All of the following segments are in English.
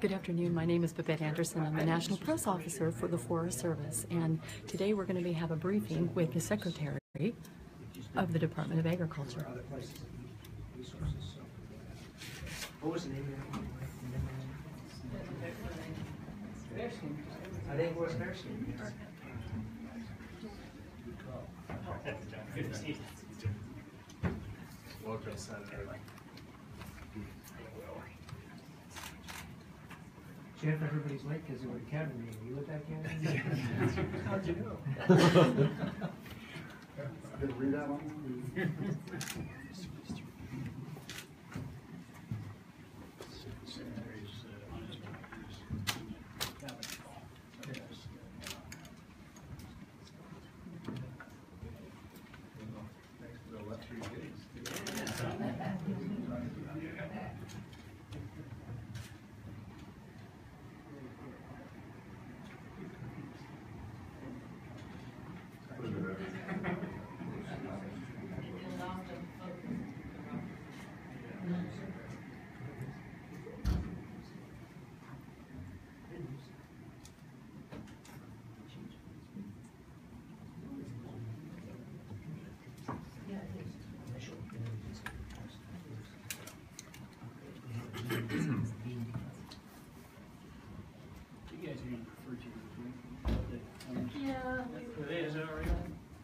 Good afternoon. My name is Babette Anderson. I'm the National Press Officer for the Forest Service, and today we're going to have a briefing with the Secretary of the Department of Agriculture. What was the name of it? I think it was Bearskin. Good to see you. Welcome, Senator. Jeff, everybody's late because they were at cabinet meeting. You with that, Ken? How'd you know? I didn't read that one.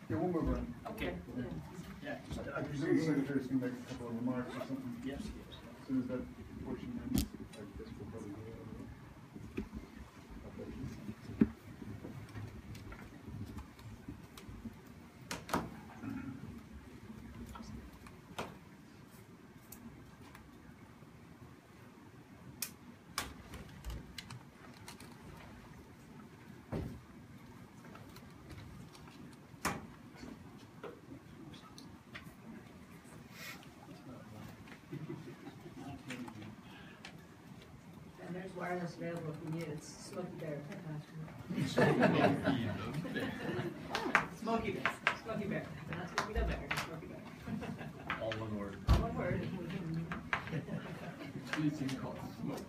Yeah, we'll move on. Okay. Yeah. I presume the Secretary's going to make a couple of remarks or something. Yes. As soon as that portion ends, I guess we'll probably go over. And there's wireless available if you need it. It's Smoky Bear. Smoky Bear. Smoky Bear. Not Smoky the Bear. Smoky Bear. All one word. All one word. Please call smoke.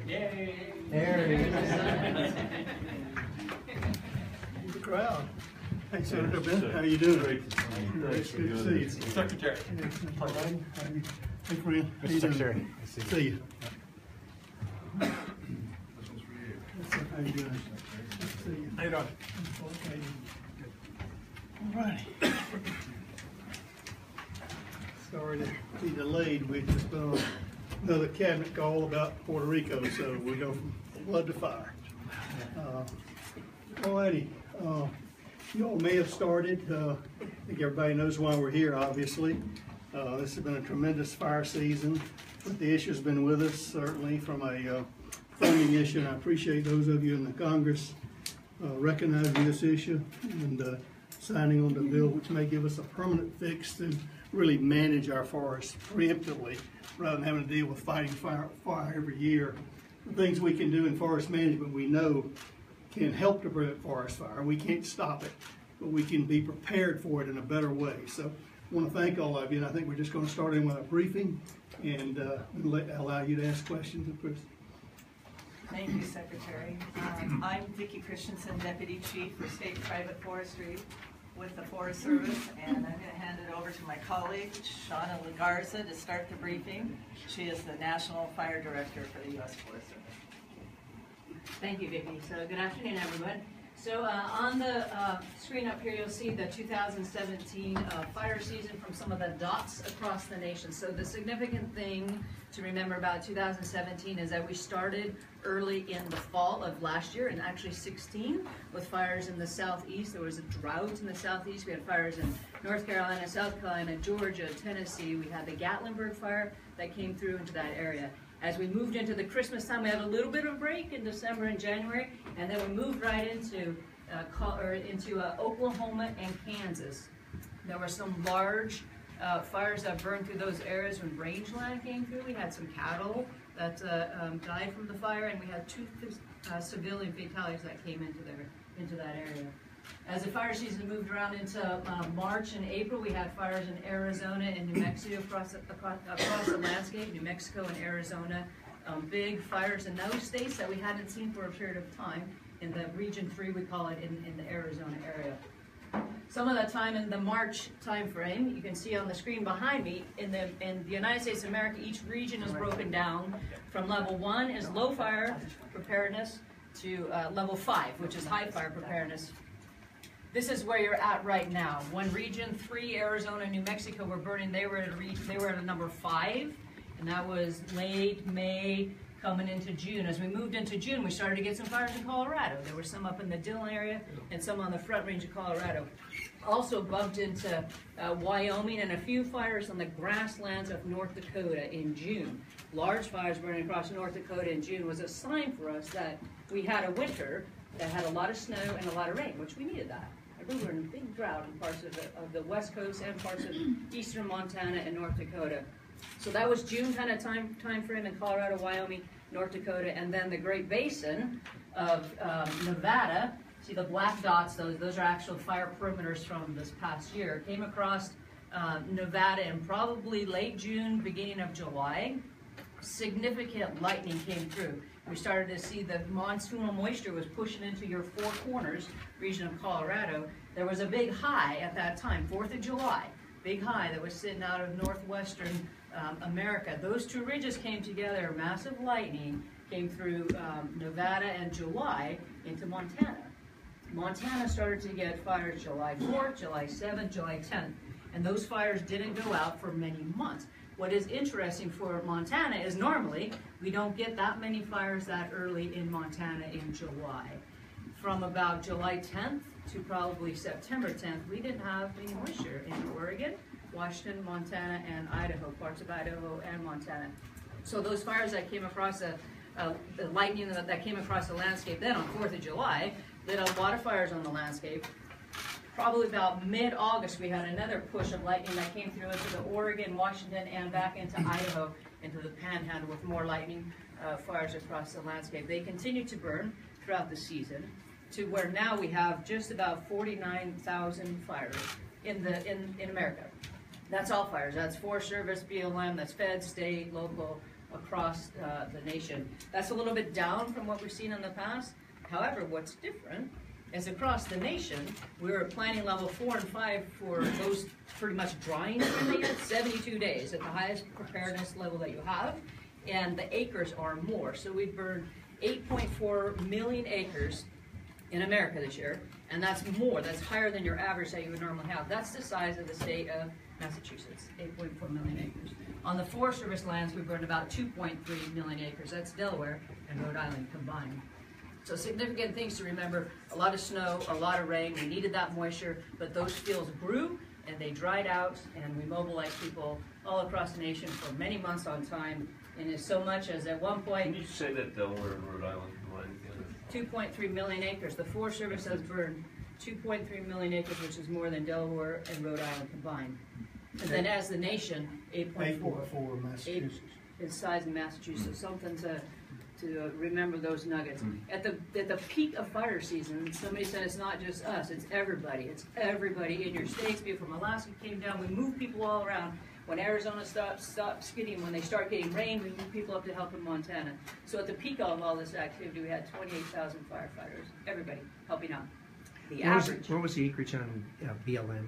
Yay! There he is. The crowd. Hey, Senator Ben, how you doing? Great. It's good to see you. Secretary. Hey, friend. How you doing? Secretary. See you. How you doing? See you. How you doing? Okay. All righty. Sorry to be delayed. We just been on another cabinet call about Puerto Rico, so we go from flood to fire. All righty. You all may have started. I think everybody knows why we're here, obviously. This has been a tremendous fire season, but the issue's been with us, certainly, from a funding issue, and I appreciate those of you in the Congress recognizing this issue and signing on the bill, which may give us a permanent fix to really manage our forests preemptively, rather than having to deal with fighting fire every year. The things we can do in forest management we know can help to prevent forest fire. We can't stop it, but we can be prepared for it in a better way. So I want to thank all of you, and I think we're just going to start in with a briefing and allow you to ask questions. Chris. Thank you, Secretary. I'm Vicki Christensen, Deputy Chief for State Private Forestry with the Forest Service, and I'm going to hand it over to my colleague, Shauna Lagarza, to start the briefing. She is the National Fire Director for the U.S. Forest Service. Thank you, Vicki. So good afternoon, everyone. So on the screen up here, you'll see the 2017 fire season from some of the dots across the nation. So the significant thing to remember about 2017 is that we started early in the fall of last year, and actually 16, with fires in the southeast. There was a drought in the southeast. We had fires in North Carolina, South Carolina, Georgia, Tennessee. We had the Gatlinburg fire that came through into that area. As we moved into the Christmas time, we had a little bit of a break in December and January, and then we moved right into Oklahoma and Kansas. There were some large fires that burned through those areas when rangeland came through. We had some cattle that died from the fire, and we had 2 civilian fatalities that came into that area. As the fire season moved around into March and April, we had fires in Arizona and New Mexico across the landscape, New Mexico and Arizona. Big fires in those states that we hadn't seen for a period of time. In the region 3, we call it, in the Arizona area. Some of that time in the March time frame, you can see on the screen behind me, in the United States of America, each region is broken down from level 1 is low fire preparedness to level 5, which is high fire preparedness. This is where you're at right now. When region 3, Arizona, New Mexico were burning, they were at a number 5, and that was late May, coming into June. As we moved into June, we started to get some fires in Colorado. There were some up in the Dillon area and some on the Front Range of Colorado. Also bumped into Wyoming and a few fires on the grasslands of North Dakota in June. Large fires burning across North Dakota in June was a sign for us that we had a winter that had a lot of snow and a lot of rain, which we needed that. We were in a big drought in parts of the West Coast and parts of eastern Montana and North Dakota. So that was June kind of time frame in Colorado, Wyoming, North Dakota, and then the Great Basin of Nevada. See the black dots, those are actual fire perimeters from this past year. Came across Nevada in probably late June, beginning of July. Significant lightning came through. We started to see the monsoonal moisture was pushing into your Four Corners region of Colorado. There was a big high at that time, 4th of July, big high that was sitting out of northwestern America. Those 2 ridges came together, massive lightning came through Nevada and July into Montana. Montana started to get fires July 4th, July 7th, July 10th, and those fires didn't go out for many months. What is interesting for Montana is normally we don't get that many fires that early in Montana in July. From about July 10th to probably September 10th, we didn't have any moisture in Oregon, Washington, Montana, and Idaho, parts of Idaho and Montana. So those fires that came across the lightning that came across the landscape then on 4th of July lit a lot of fires on the landscape. Probably about mid-August, we had another push of lightning that came through into the Oregon, Washington, and back into Idaho, into the Panhandle, with more lightning fires across the landscape. They continued to burn throughout the season, to where now we have just about 49,000 fires in America. That's all fires. That's Forest Service, BLM, that's Fed, state, local, across the nation. That's a little bit down from what we've seen in the past. However, what's different is across the nation, we were planning level 4 and 5 for those pretty much drying areas, 72 days at the highest preparedness level that you have, and the acres are more. So we've burned 8.4 million acres in America this year, and that's more. That's higher than your average that you would normally have. That's the size of the state of Massachusetts, 8.4 million acres. On the Forest Service lands, we burned about 2.3 million acres. That's Delaware and Rhode Island combined. So significant things to remember: a lot of snow, a lot of rain. We needed that moisture, but those fields grew and they dried out, and we mobilized people all across the nation for many months on time. And it's so much as at one point, Can you say that Delaware and Rhode Island combined together? 2.3 million acres. The Forest Service has burned 2.3 million acres, which is more than Delaware and Rhode Island combined. And then as the nation, 8.4. 8.4 Massachusetts. In size in Massachusetts. Something to remember those nuggets. At the peak of fire season, somebody said it's not just us, it's everybody. It's everybody in your states. People from Alaska came down. We moved people all around. When Arizona stops getting, when they start getting rain, we move people up to help in Montana. So at the peak of all this activity, we had 28,000 firefighters, everybody helping out. The average. What was the acreage on BLM?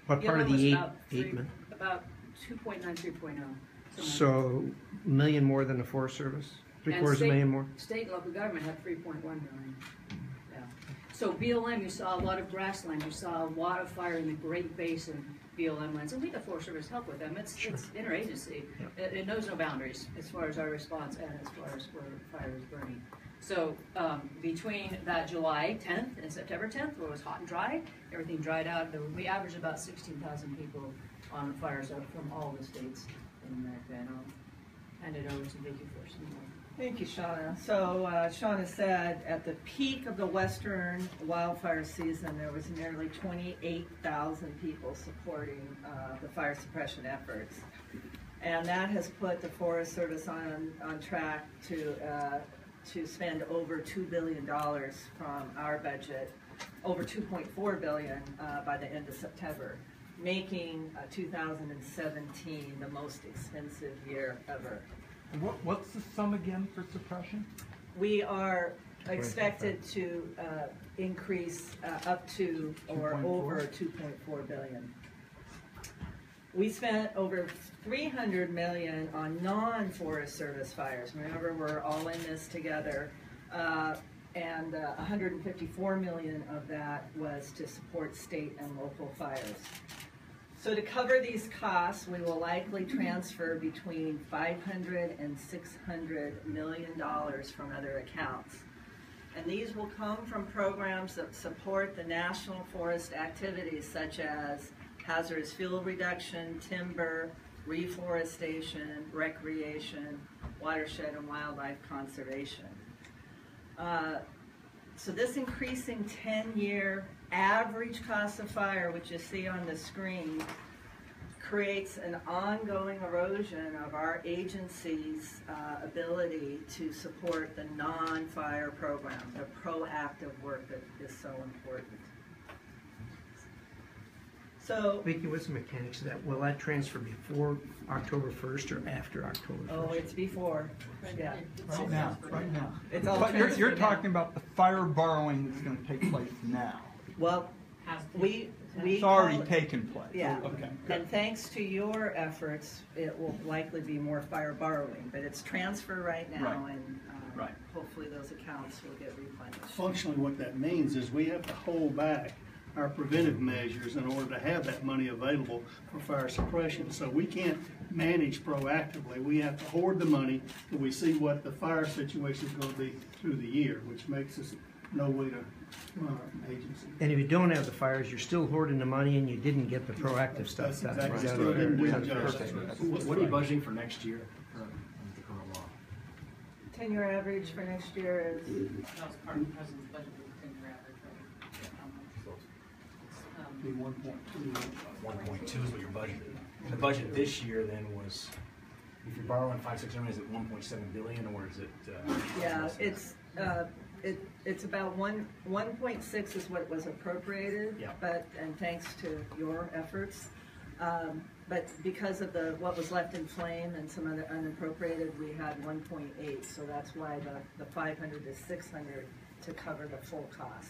What part BLM of the was 8 about million? About 2.9, 3.0. So $1 million more than the Forest Service? Three-quarters of a million more? State and local government had 3.1 million. Yeah. So BLM, you saw a lot of grassland. You saw a lot of fire in the Great Basin BLM lands. And we, the Forest Service, help with them. It's interagency. Yep. It knows no boundaries as far as our response and as far as where fire is burning. So between that July 10th and September 10th, where it was hot and dry, everything dried out. We averaged about 16,000 people on fires from all the states in America. And hand it over to Vicki for some more. Thank you, Shauna. So Shauna said at the peak of the Western wildfire season, there was nearly 28,000 people supporting the fire suppression efforts. And that has put the Forest Service on track to spend over $2 billion from our budget, over $2.4 billion by the end of September, making 2017 the most expensive year ever. What's the sum again for suppression? We are expected to increase up to or 2.4? over 2.4 billion. We spent over $300 million on non-Forest Service fires. Remember, we're all in this together. And $154 million of that was to support state and local fires. So to cover these costs, we will likely transfer between $500 and $600 million from other accounts. And these will come from programs that support the national forest activities such as hazardous fuel reduction, timber, reforestation, recreation, watershed and wildlife conservation. So this increasing 10-year average cost of fire, which you see on the screen, creates an ongoing erosion of our agency's ability to support the non-fire program, the proactive work that is so important. So, Vicki, what's the mechanics of that? Will that transfer before October 1st or after October 1st? oh, it's before, yeah. Right now. It's all But you're transferred now. talking about the fire borrowing that's going to take place now. Well, we It's already call it- taken place. Yeah. Okay. And thanks to your efforts, it will likely be more fire borrowing, but it's transfer right now, Right. and Right. hopefully those accounts will get replenished. Functionally, what that means is we have to hold back our preventive measures in order to have that money available for fire suppression. So we can't manage proactively. We have to hoard the money till we see what the fire situation is going to be through the year, which makes us no way to run our agency. And if you don't have the fires, you're still hoarding the money and you didn't get the proactive stuff That's done. exactly Is that what fair? we That's adjust. perfect. What are you budgeting for next year? Under the current law? 10-year average for next year is, That was part of the president's budget, the 10-year average, Be 1.2. 1.2 is what you're budgeting. And the budget this year then was, if you're borrowing 500-600, is it 1.7 billion or is it? yeah, it's about 1.6 is what was appropriated, Yeah. but, and thanks to your efforts. But because of what was left in flame and some other unappropriated, we had 1.8, so that's why the 500 to 600 to cover the full cost.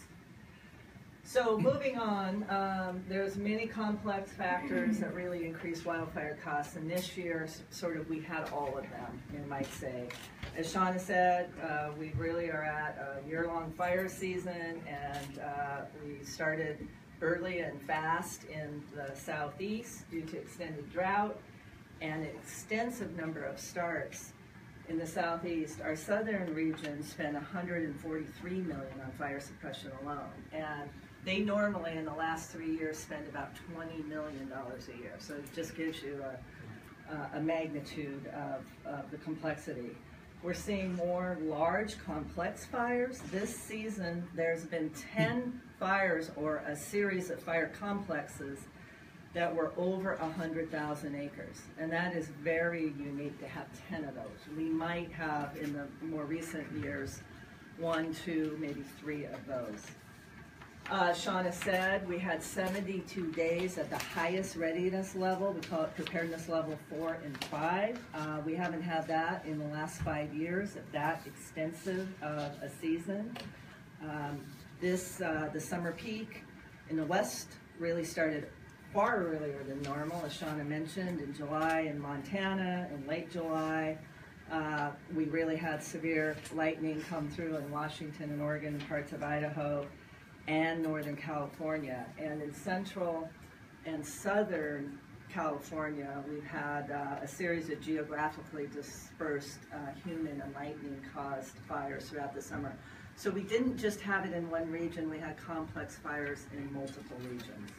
So moving on, there's many complex factors that really increase wildfire costs, and this year, sort of, we had all of them, you might say. As Shauna said, we really are at a year-long fire season, and we started early and fast in the southeast due to extended drought and an extensive number of starts in the southeast. Our southern region spent $143 million on fire suppression alone, and they normally in the last 3 years spend about $20 million a year. So it just gives you a magnitude of the complexity. We're seeing more large, complex fires. This season, there's been 10 fires or a series of fire complexes that were over 100,000 acres. And that is very unique to have 10 of those. We might have, in the more recent years, 1, 2, maybe 3 of those. Shauna said we had 72 days at the highest readiness level. We call it preparedness level 4 and 5. We haven't had that in the last 5 years at that extensive of a season. The summer peak in the west really started far earlier than normal, as Shauna mentioned, in July in Montana, in late July. We really had severe lightning come through in Washington and Oregon and parts of Idaho and Northern California. And in central and southern California, we've had a series of geographically dispersed human and lightning-caused fires throughout the summer. So we didn't just have it in one region, we had complex fires in multiple regions.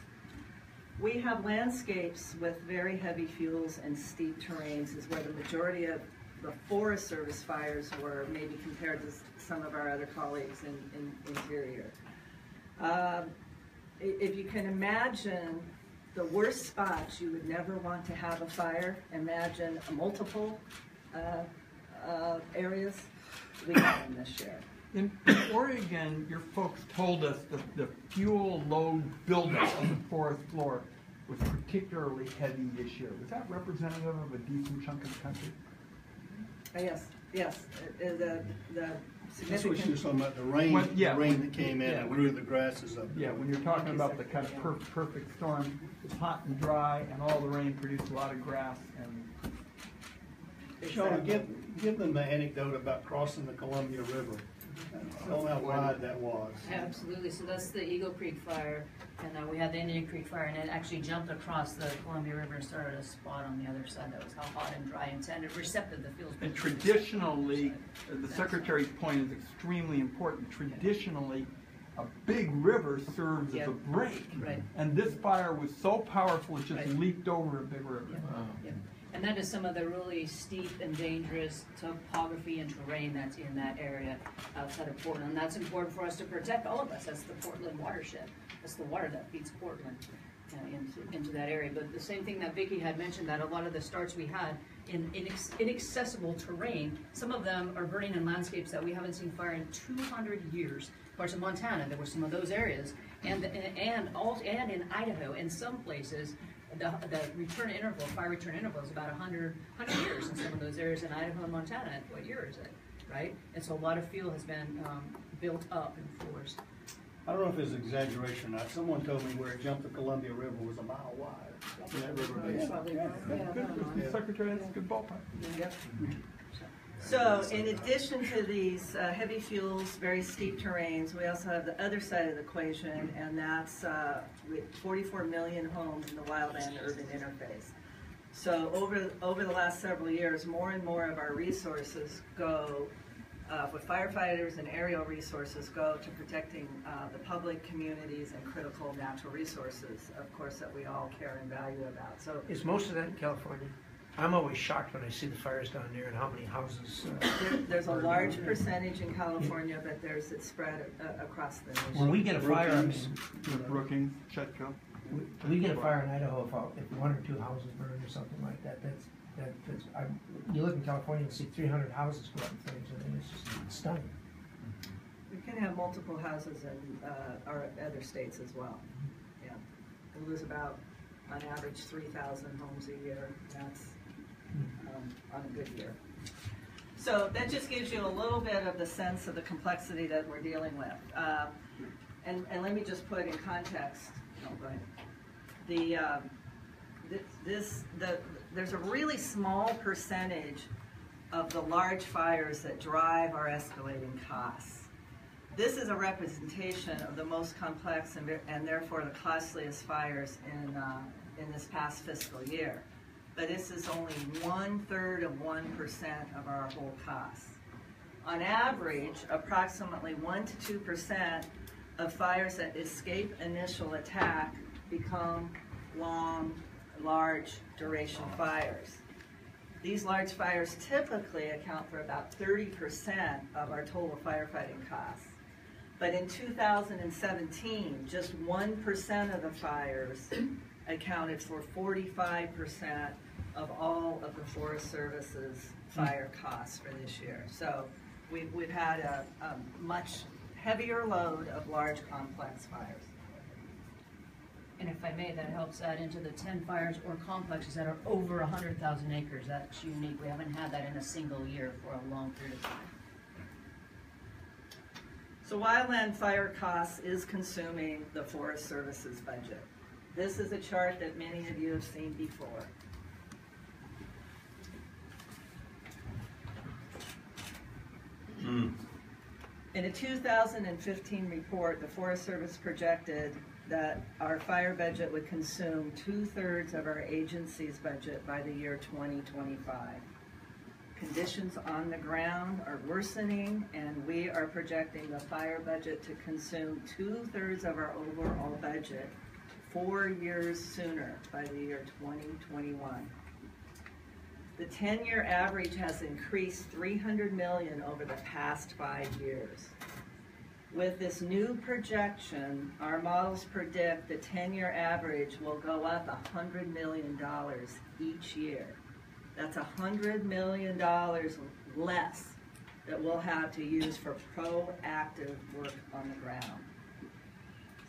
We have landscapes with very heavy fuels and steep terrains is where the majority of the Forest Service fires were, maybe compared to some of our other colleagues in Interior. If you can imagine the worst spots you would never want to have a fire, imagine multiple areas, we had them this year. In Oregon, your folks told us that the fuel load buildup on the forest floor was particularly heavy this year. Was that representative of a decent chunk of the country? Yes, yes. The That's what she was significant, talking about, the rain, Well, yeah. the rain that came in Yeah. and grew the grasses up. Yeah, when you're talking about the kind of perfect storm, it's hot and dry, and all the rain produced a lot of grass, and Shauna, give them the anecdote about crossing the Columbia River. Tell them how wide that was. Absolutely, so that's the Eagle Creek fire, and we had the Indian Creek fire, and it actually jumped across the Columbia River and started a spot on the other side. That was how hot and dry and receptive the fuel's been. And traditionally, the Secretary's point is extremely important. Traditionally, a big river serves as a break. Right. And this fire was so powerful, it just Right. leaped over a big river. Yeah. And that is some of the really steep and dangerous topography and terrain that's in that area outside of Portland. And that's important for us to protect all of us. That's the Portland watershed. That's the water that feeds Portland into that area. But the same thing that Vicki had mentioned, that a lot of the starts we had in inaccessible terrain, some of them are burning in landscapes that we haven't seen fire in 200 years. Parts of Montana, there were some of those areas, and in Idaho, in some places, the return interval, fire return interval is about 100 years in some of those areas in Idaho and Montana. What year is it, right? And so a lot of fuel has been built up in forest. I don't know if it's exaggeration or not. Someone told me where it jumped the Columbia River was a mile wide. In that river basin. probably right. Good, Secretary, that's a good ballpark. Yep. So in addition to these heavy fuels, very steep terrains, we also have the other side of the equation, and that's with 44 million homes in the wildland urban interface. So over the last several years, more and more of our resources go, with firefighters and aerial resources, go to protecting the public, communities, and critical natural resources, of course, that we all care and value about. So Is most of that in California? I'm always shocked when I see the fires down there and how many houses. there's a large percentage in California, but it's spread across the nation. When we get a fire, I mean, Brookings, Chetco. we get a fire in Idaho, if one or two houses burn or something like that, you look in California and see 300 houses go up in flames, and it's just stunning. We can have multiple houses in our other states as well. Yeah, we lose about, on average, 3,000 homes a year. That's on a good year. So that just gives you a little bit of the sense of the complexity that we're dealing with. And let me just put in context. No, go ahead. There's a really small percentage of the large fires that drive our escalating costs. This is a representation of the most complex and therefore the costliest fires in this past fiscal year. But this is only 1/3 of 1% of our whole costs. On average, approximately 1 to 2% of fires that escape initial attack become long, large duration fires. These large fires typically account for about 30% of our total firefighting costs. But in 2017, just 1% of the fires accounted for 45% of all of the Forest Service's fire costs for this year. So we've had a much heavier load of large complex fires. And if I may, that helps add into the 10 fires or complexes that are over 100,000 acres. That's unique. We haven't had that in a single year for a long period of time. So wildland fire costs is consuming the Forest Service's budget. This is a chart that many of you have seen before. In a 2015 report, the Forest Service projected that our fire budget would consume 2/3 of our agency's budget by the year 2025. Conditions on the ground are worsening, and we are projecting the fire budget to consume 2/3 of our overall budget 4 years sooner, by the year 2021. The 10-year average has increased 300 million over the past 5 years. With this new projection, our models predict the 10-year average will go up $100 million each year. That's $100 million less that we'll have to use for proactive work on the ground.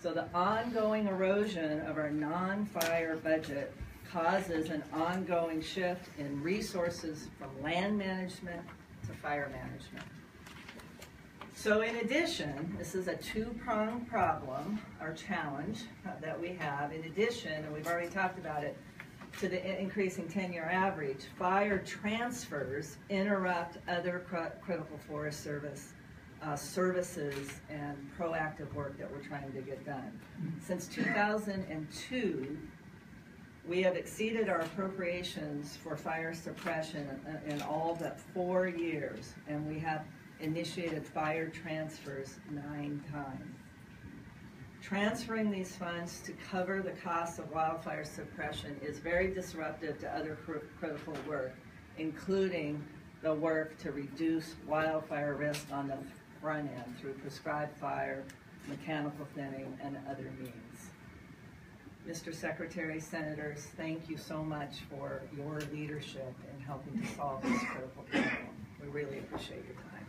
So the ongoing erosion of our non-fire budget causes an ongoing shift in resources from land management to fire management. So in addition, this is a two-pronged problem or challenge that we have. In addition, and we've already talked about it, to the increasing 10-year average, fire transfers interrupt other critical forest service services and proactive work that we're trying to get done. Since 2002, we have exceeded our appropriations for fire suppression in all but 4 years, and we have initiated fire transfers 9 times. Transferring these funds to cover the cost of wildfire suppression is very disruptive to other critical work, including the work to reduce wildfire risk on the front end through prescribed fire, mechanical thinning, and other means. Mr. Secretary, Senators, thank you so much for your leadership in helping to solve this critical problem. We really appreciate your time.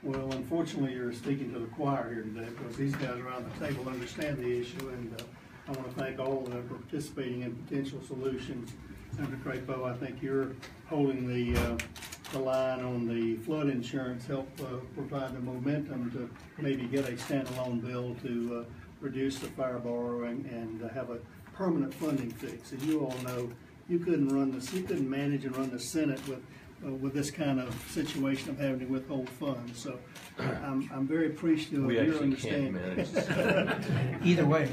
Well, unfortunately, you're speaking to the choir here today because these guys around the table understand the issue, and I want to thank all of them for participating in potential solutions. Senator Crapo, I think you're holding the line on the flood insurance, help provide the momentum to maybe get a standalone bill to reduce the fire borrowing and have a permanent funding fix. As you all know, you couldn't manage and run the Senate with this kind of situation of having to withhold funds. So I'm very appreciative of your understanding. Either way.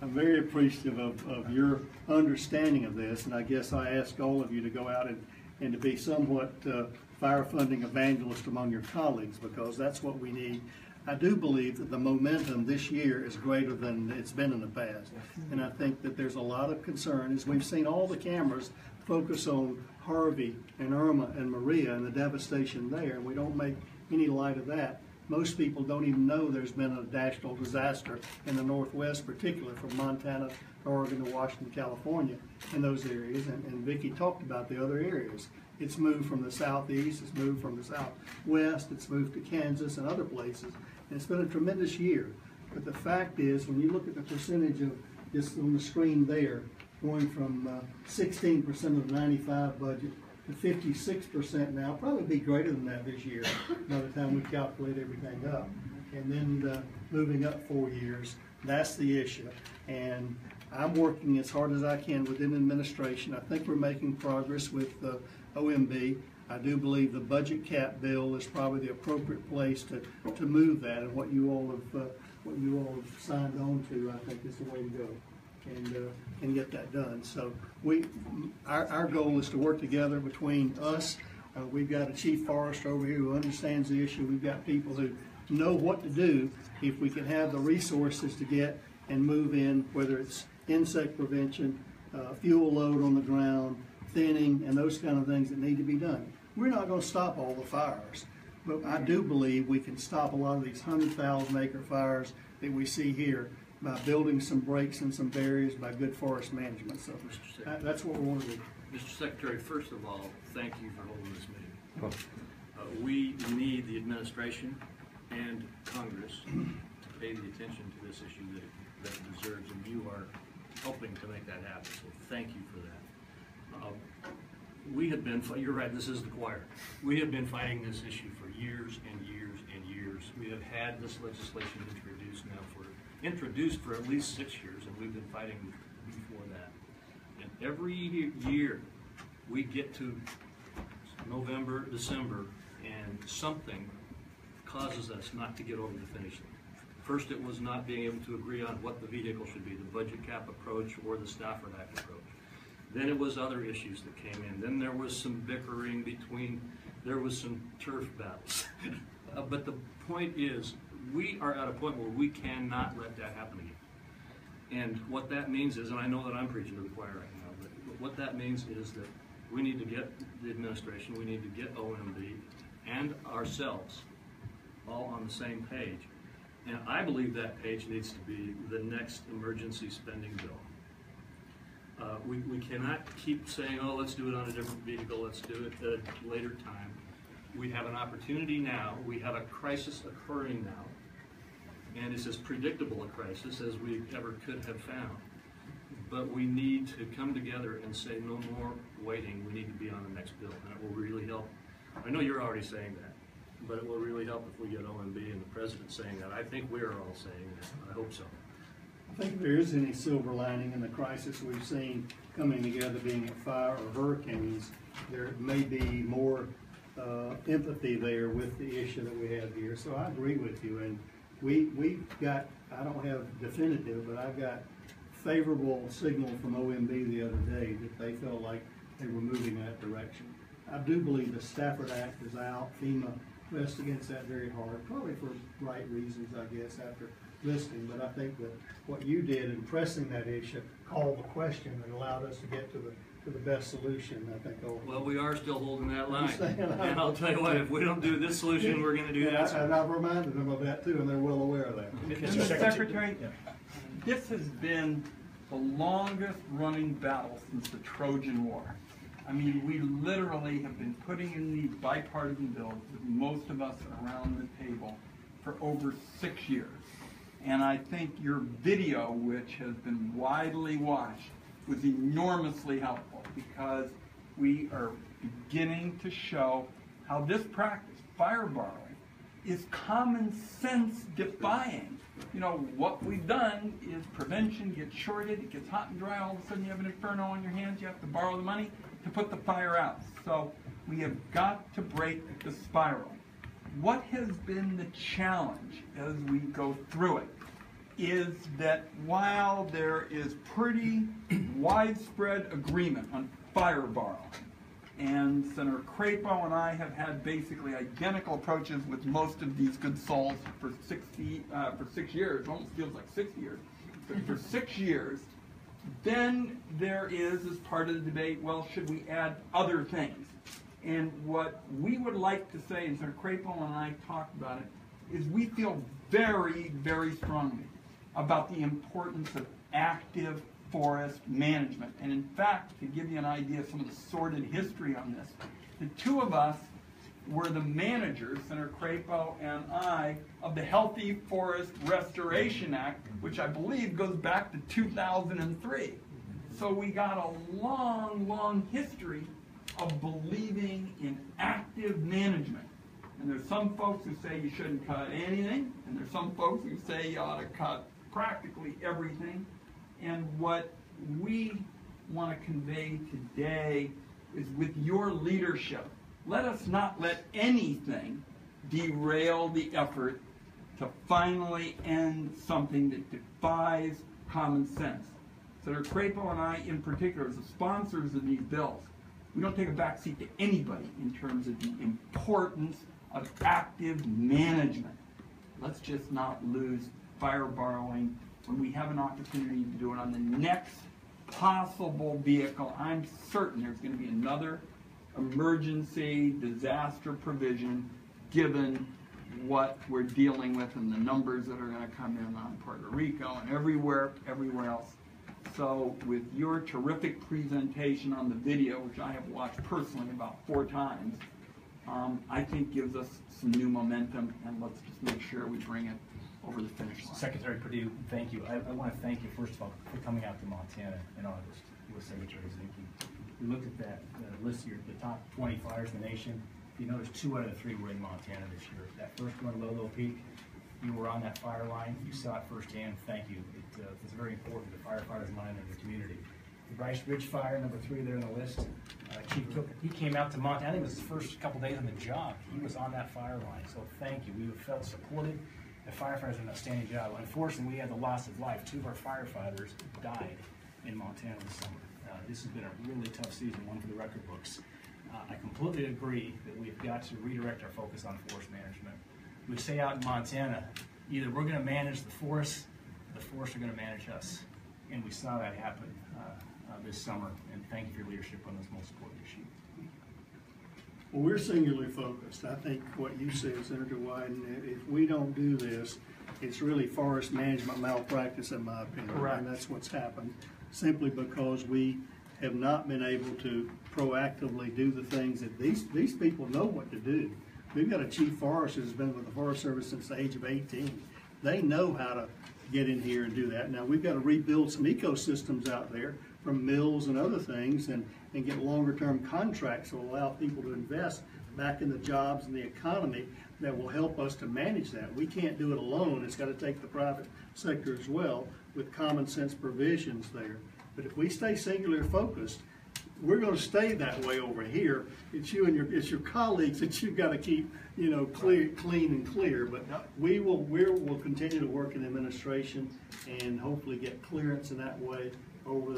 I'm very appreciative of your understanding of this, and I guess I ask all of you to go out and to be somewhat fire funding evangelist among your colleagues, because that's what we need. I do believe that the momentum this year is greater than it's been in the past, and I think that there's a lot of concern as we've seen all the cameras focus on Harvey and Irma and Maria and the devastation there, and we don't make any light of that. Most people don't even know there's been a national disaster in the Northwest, particularly from Montana, Oregon to Washington, California, in those areas, and Vicki talked about the other areas. It's moved from the southeast, it's moved from the southwest, it's moved to Kansas and other places, and it's been a tremendous year. But the fact is, when you look at the percentage of, just on the screen there, going from 16% of the 95 budget to 56% now, probably be greater than that this year by the time we calculate everything up. And then moving up 4 years, that's the issue. And I'm working as hard as I can within administration. I think we're making progress with OMB. I do believe the budget cap bill is probably the appropriate place to move that, and what you all have signed on to, I think, is the way to go. And get that done. So our goal is to work together between us. We've got a chief forester over here who understands the issue. We've got people who know what to do if we can have the resources to get and move in, whether it's insect prevention, fuel load on the ground, thinning, and those kind of things that need to be done. We're not going to stop all the fires, but I do believe we can stop a lot of these 100,000 acre fires that we see here by building some breaks and some barriers by good forest management. So that's what we want to do. Mr. Secretary, first of all, thank you for holding this meeting. We need the administration and Congress to pay the attention to this issue that it deserves, and you are helping to make that happen. So thank you for that. We have been, you're right, this is the choir. We have been fighting this issue for years and years and years. We have had this legislation introduced for at least 6 years, and we've been fighting before that. And every year we get to November, December, and something causes us not to get over the finish line. First, it was not being able to agree on what the vehicle should be, the budget cap approach or the Stafford Act approach. Then it was other issues that came in. Then there was some bickering there was some turf battles. But the point is, we are at a point where we cannot let that happen again. And what that means is, and I know that I'm preaching to the choir right now, but what that means is that We need to get the administration, we need to get OMB and ourselves all on the same page. And I believe that page needs to be the next emergency spending bill. We cannot keep saying, oh, let's do it on a different vehicle, let's do it at a later time. We have an opportunity now, we have a crisis occurring now, and it's as predictable a crisis as we ever could have found. But we need to come together and say no more waiting, we need to be on the next bill, and it will really help. I know you're already saying that, but it will really help if we get OMB and the president saying that. I think we're all saying that, I hope so. I think if there is any silver lining in the crisis we've seen coming together, being it fire or hurricanes, there may be more empathy there with the issue that we have here. So I agree with you, and we've got, I don't have definitive, but I've got favorable signal from OMB the other day that they felt like they were moving that direction. I do believe the Stafford Act is out. FEMA pressed against that very hard, probably for right reasons, I guess, after listening. But I think that what you did in pressing that issue called the question and allowed us to get to the best solution, I think. Well, we are still holding that line. And I'll tell you what, if we don't do this solution, we're going to do that. And I've reminded them of that too, and they're well aware of that. Mr. Secretary, this has been the longest running battle since the Trojan War. I mean, we literally have been putting in these bipartisan bills with most of us around the table for over 6 years. And I think your video, which has been widely watched, was enormously helpful because we are beginning to show how this practice, fire borrowing, is common sense defying. You know, what we've done is prevention gets shorted, it gets hot and dry, all of a sudden you have an inferno on your hands, you have to borrow the money to put the fire out. So we have got to break the spiral. What has been the challenge as we go through it is that while there is pretty widespread agreement on fire borrowing, and Senator Crapo and I have had basically identical approaches with most of these good souls for 6 years, almost feels like 60 years, but for 6 years, then there is, as part of the debate, well, should we add other things? And what we would like to say, and Senator Crapo and I talked about it, is we feel very, very strongly about the importance of active forest management. And in fact, to give you an idea of some of the sordid history on this, the two of us were the managers, Senator Crapo and I, of the Healthy Forest Restoration Act, which I believe goes back to 2003. So we got a long, long history of believing in active management. And there's some folks who say you shouldn't cut anything, and there's some folks who say you ought to cut practically everything. And what we want to convey today is, with your leadership, let us not let anything derail the effort to finally end something that defies common sense. Senator Crapo and I, in particular, as the sponsors of these bills, we don't take a backseat to anybody in terms of the importance of active management. Let's just not lose fire borrowing when we have an opportunity to do it on the next possible vehicle. I'm certain there's going to be another emergency disaster provision given what we're dealing with and the numbers that are going to come in on Puerto Rico and everywhere else. So with your terrific presentation on the video, which I have watched personally about 4 times, I think gives us some new momentum, and let's just make sure we bring it over the finish line. Secretary Perdue, thank you. I want to thank you, first of all, for coming out to Montana in August with Secretary Zinke. We looked at that list of the top 20 fires in the nation. You notice 2 out of the 3 were in Montana this year. That first one, Lolo Peak, you were on that fire line. You saw it firsthand. Thank you. It's very important to firefighters' mind and the community. The Bryce Ridge Fire, number 3 there on the list. Chief Cook, he came out to Montana. I think it was his first couple days on the job. He was on that fire line. So thank you. We felt supported. The firefighters did an outstanding job. Unfortunately, we had the loss of life. 2 of our firefighters died in Montana this summer. This has been a really tough season, one for the record books. I completely agree that we've got to redirect our focus on forest management. We say out in Montana, either we're going to manage the forests are going to manage us. And we saw that happen this summer, and thank you for your leadership on this most important issue. Well, we're singularly focused. I think what you said, Senator Wyden, if we don't do this, it's really forest management malpractice, in my opinion. Correct. And that's what's happened, simply because we have not been able to proactively do the things that these people know what to do. We've got a chief forester who's been with the Forest Service since the age of 18. They know how to get in here and do that. Now, we've got to rebuild some ecosystems out there from mills and other things, and get longer-term contracts that will allow people to invest back in the jobs and the economy that will help us to manage that. We can't do it alone. It's got to take the private sector as well, with common sense provisions there. But if we stay singular focused, we're going to stay that way over here. It's you and your colleagues that you've got to keep, clean and clear. But we will continue to work in administration and hopefully get clearance in that way over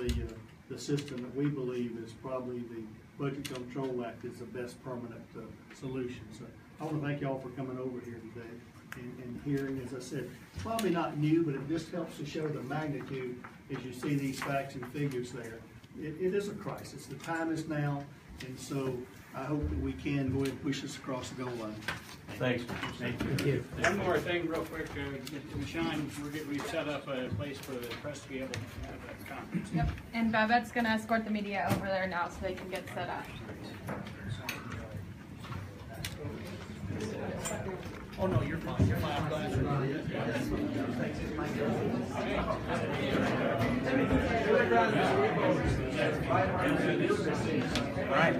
the system that we believe is probably the Budget Control Act is the best permanent solution. So I want to thank y'all for coming over here today and hearing, as I said, probably not new, but it just helps to show the magnitude as you see these facts and figures there. It is a crisis. The time is now, and so I hope that we can go ahead and push this across the goal line. Thanks. Thank you. One more thing real quick, Sean, we've set up a place for the press to be able to have a conference. Yep, and Babette's gonna escort the media over there now so they can get set up. Oh, no, you're fine, you're fine, I'm glad. All right.